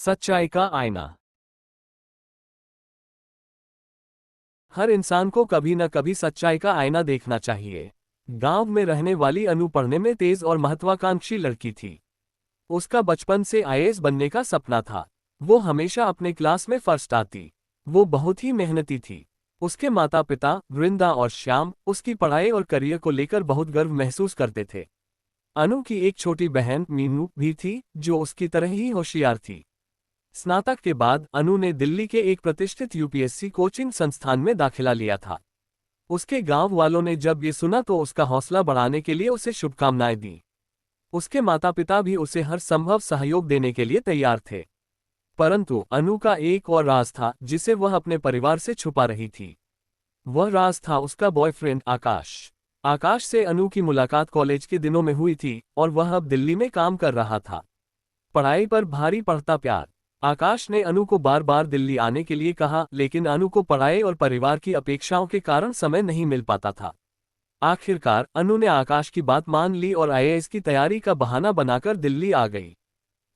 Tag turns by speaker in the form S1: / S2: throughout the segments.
S1: सच्चाई का आईना। हर इंसान को कभी न कभी सच्चाई का आईना देखना चाहिए। गांव में रहने वाली अनु पढ़ने में तेज और महत्वाकांक्षी लड़की थी। उसका बचपन से आईएएस बनने का सपना था। वो हमेशा अपने क्लास में फर्स्ट आती। वो बहुत ही मेहनती थी। उसके माता पिता वृंदा और श्याम उसकी पढ़ाई और करियर को लेकर बहुत गर्व महसूस करते थे। अनु की एक छोटी बहन मीनू भी थी, जो उसकी तरह ही होशियार थी। स्नातक के बाद अनु ने दिल्ली के एक प्रतिष्ठित यूपीएससी कोचिंग संस्थान में दाखिला लिया था। उसके गांव वालों ने जब ये सुना तो उसका हौसला बढ़ाने के लिए उसे शुभकामनाएं दी। उसके माता पिता भी उसे हर संभव सहयोग देने के लिए तैयार थे। परंतु अनु का एक और राज था जिसे वह अपने परिवार से छुपा रही थी। वह राज था उसका बॉयफ्रेंड आकाश। आकाश से अनु की मुलाकात कॉलेज के दिनों में हुई थी और वह अब दिल्ली में काम कर रहा था। पढ़ाई पर भारी पड़ता प्यार। आकाश ने अनु को बार बार दिल्ली आने के लिए कहा, लेकिन अनु को पढ़ाई और परिवार की अपेक्षाओं के कारण समय नहीं मिल पाता था। आखिरकार अनु ने आकाश की बात मान ली और आईएएस की तैयारी का बहाना बनाकर दिल्ली आ गई।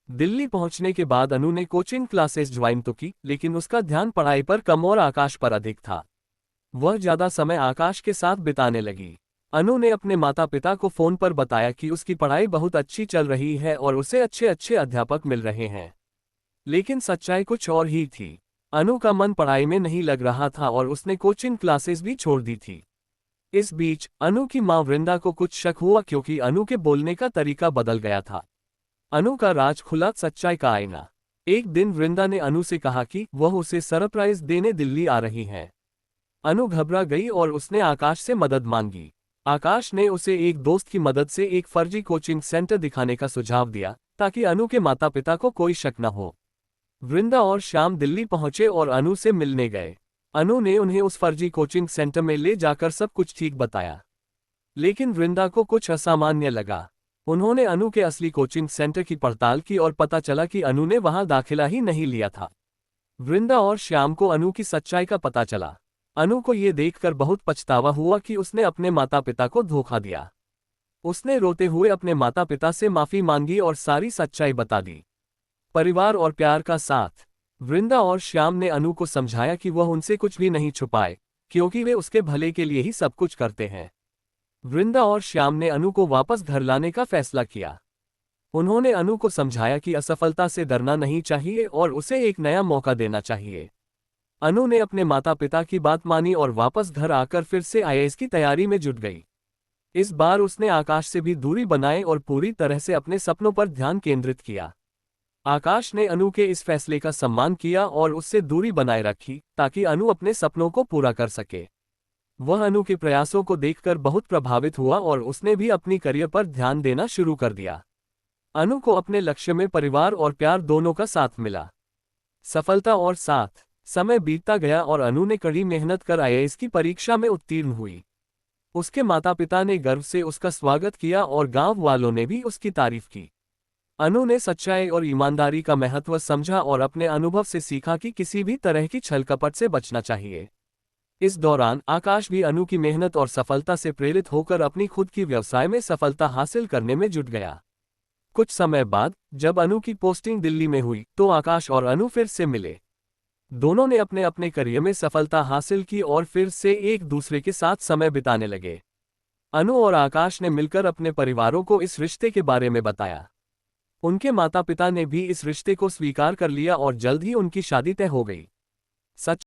S1: दिल्ली पहुंचने के बाद अनु ने कोचिंग क्लासेस ज्वाइन तो की, लेकिन उसका ध्यान पढ़ाई पर कम और आकाश पर अधिक था। वह ज्यादा समय आकाश के साथ बिताने लगी। अनु ने अपने माता पिता को फोन पर बताया कि उसकी पढ़ाई बहुत अच्छी चल रही है और उसे अच्छे अच्छे अध्यापक मिल रहे हैं। लेकिन सच्चाई कुछ और ही थी। अनु का मन पढ़ाई में नहीं लग रहा था और उसने कोचिंग क्लासेस भी छोड़ दी थी। इस बीच अनु की मां वृंदा को कुछ शक हुआ, क्योंकि अनु के बोलने का तरीका बदल गया था। अनु का राज खुला, सच्चाई का आईना। एक दिन वृंदा ने अनु से कहा कि वह उसे सरप्राइज देने दिल्ली आ रही है। अनु घबरा गई और उसने आकाश से मदद मांगी। आकाश ने उसे एक दोस्त की मदद से एक फर्जी कोचिंग सेंटर दिखाने का सुझाव दिया, ताकि अनु के माता पिता को कोई शक न हो। वृंदा और श्याम दिल्ली पहुंचे और अनु से मिलने गए। अनु ने उन्हें उस फर्जी कोचिंग सेंटर में ले जाकर सब कुछ ठीक बताया। लेकिन वृंदा को कुछ असामान्य लगा। उन्होंने अनु के असली कोचिंग सेंटर की पड़ताल की और पता चला कि अनु ने वहां दाखिला ही नहीं लिया था। वृंदा और श्याम को अनु की सच्चाई का पता चला। अनु को ये देखकर बहुत पछतावा हुआ कि उसने अपने माता पिता को धोखा दिया। उसने रोते हुए अपने माता पिता से माफी मांगी और सारी सच्चाई बता दी। परिवार और प्यार का साथ। वृंदा और श्याम ने अनु को समझाया कि वह उनसे कुछ भी नहीं छुपाए, क्योंकि वे उसके भले के लिए ही सब कुछ करते हैं। वृंदा और श्याम ने अनु को वापस घर लाने का फैसला किया। उन्होंने अनु को समझाया कि असफलता से डरना नहीं चाहिए और उसे एक नया मौका देना चाहिए। अनु ने अपने माता पिता की बात मानी और वापस घर आकर फिर से आईएएस की तैयारी में जुट गई। इस बार उसने आकाश से भी दूरी बनाई और पूरी तरह से अपने सपनों पर ध्यान केंद्रित किया। आकाश ने अनु के इस फैसले का सम्मान किया और उससे दूरी बनाए रखी, ताकि अनु अपने सपनों को पूरा कर सके। वह अनु के प्रयासों को देखकर बहुत प्रभावित हुआ और उसने भी अपनी करियर पर ध्यान देना शुरू कर दिया। अनु को अपने लक्ष्य में परिवार और प्यार दोनों का साथ मिला। सफलता और साथ। समय बीतता गया और अनु ने कड़ी मेहनत कर आईएएस की परीक्षा में उत्तीर्ण हुई। उसके माता पिता ने गर्व से उसका स्वागत किया और गांव वालों ने भी उसकी तारीफ की। अनु ने सच्चाई और ईमानदारी का महत्व समझा और अपने अनुभव से सीखा कि किसी भी तरह की छल कपट से बचना चाहिए। इस दौरान आकाश भी अनु की मेहनत और सफलता से प्रेरित होकर अपनी खुद की व्यवसाय में सफलता हासिल करने में जुट गया। कुछ समय बाद जब अनु की पोस्टिंग दिल्ली में हुई तो आकाश और अनु फिर से मिले। दोनों ने अपने अपने करियर में सफलता हासिल की और फिर से एक दूसरे के साथ समय बिताने लगे। अनु और आकाश ने मिलकर अपने परिवारों को इस रिश्ते के बारे में बताया। उनके माता पिता ने भी इस रिश्ते को स्वीकार कर लिया और जल्द ही उनकी शादी तय हो गई। सच